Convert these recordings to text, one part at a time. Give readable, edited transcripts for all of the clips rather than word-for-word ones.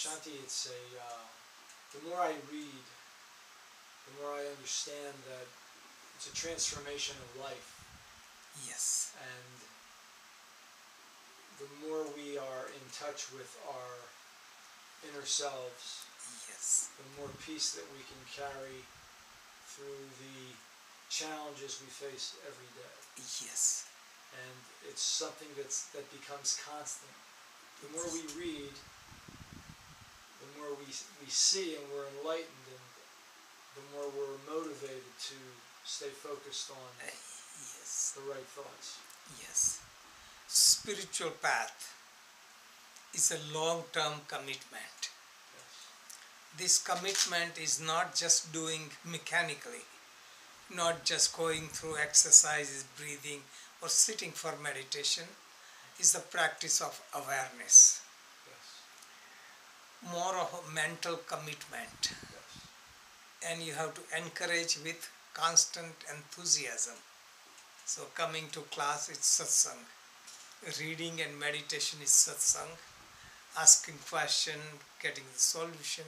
Shanti, it's the more I read, the more I understand that it's a transformation of life. Yes. And the more we are in touch with our inner selves, Yes. the more peace that we can carry through the challenges we face every day. Yes. And it's something that becomes constant. The more we read, the more we see and we're enlightened, and the more we're motivated to stay focused on Yes. the right thoughts. Yes. Spiritual path is a long-term commitment. Yes. This commitment is not just doing mechanically, not just going through exercises, breathing, or sitting for meditation. It's the practice of awareness. Yes. More of a mental commitment. Yes. And you have to encourage with constant enthusiasm. So coming to class is satsang. Reading and meditation is satsang. Asking question, getting the solution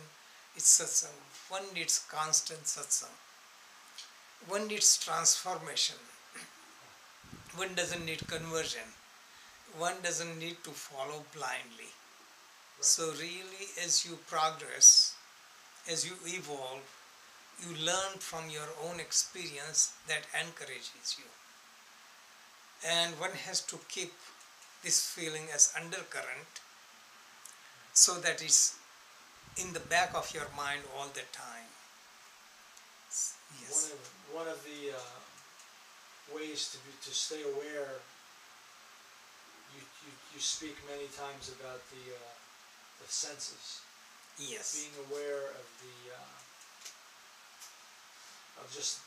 is satsang. One needs constant satsang. One needs transformation. One doesn't need conversion. One doesn't need to follow blindly. Right. So really, as you progress, as you evolve, you learn from your own experience that encourages you. And one has to keep this feeling as undercurrent so that it's in the back of your mind all the time. Yes. One of the ways to stay aware, you speak many times about the senses. Yes. Being aware of just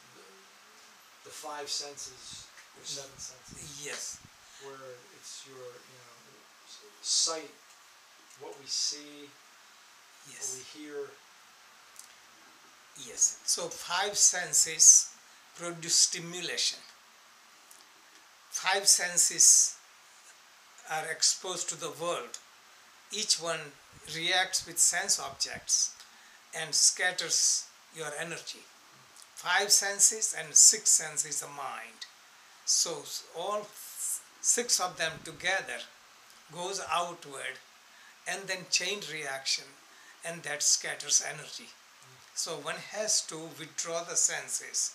the five senses or seven senses. Yes. Where it's your sight, what we see, yes. what we hear. Yes. So five senses produce stimulation. Five senses are exposed to the world. Each one reacts with sense objects and scatters your energy. Five senses and six senses is the mind. So all six of them together goes outward and then chain reaction, and that scatters energy. So one has to withdraw the senses.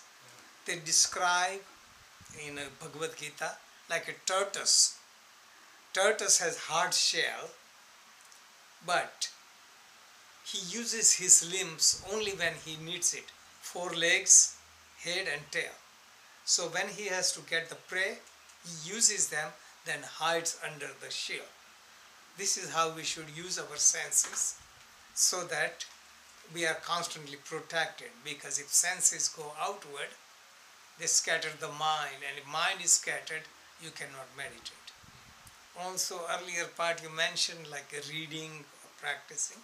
They describe in Bhagavad Gita like a tortoise. Tortoise has hard shell, but he uses his limbs only when he needs it. 4 legs, head and tail. So when he has to get the prey, he uses them, then hides under the shell. This is how we should use our senses so that we are constantly protected, because if senses go outward, they scatter the mind, and if mind is scattered, you cannot meditate. Also, earlier part you mentioned like a reading or practicing.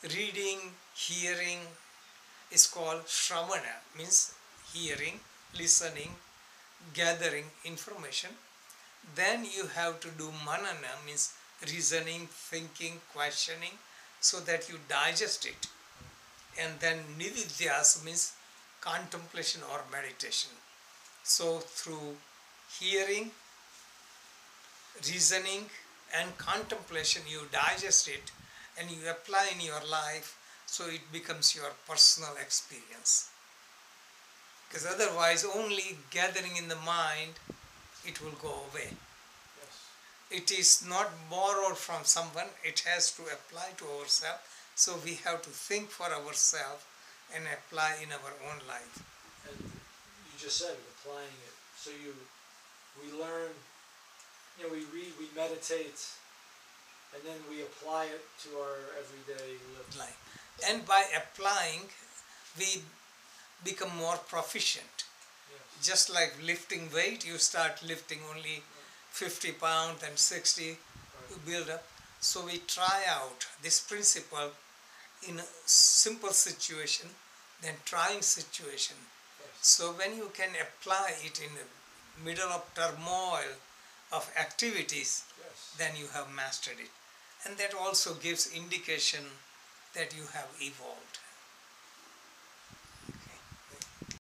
Yeah. Reading, hearing is called shravana, means hearing, listening, gathering information. Then you have to do manana, means reasoning, thinking, questioning, so that you digest it. And then nididhyas means contemplation or meditation. So through hearing, reasoning and contemplation you digest it and you apply in your life, so it becomes your personal experience. Because otherwise only gathering in the mind, it will go away. Yes. It is not borrowed from someone, it has to apply to ourselves. So we have to think for ourselves and apply in our own life. And you just said it, applying it. So we learn, we read, we meditate, and then we apply it to our everyday life. And by applying, we become more proficient. Yes. Just like lifting weight, you start lifting only 50 pounds and 60, you build up. So we try out this principle in a simple situation, then trying situation. Yes. So when you can apply it in the middle of turmoil of activities, yes. then you have mastered it. And that also gives indication that you have evolved.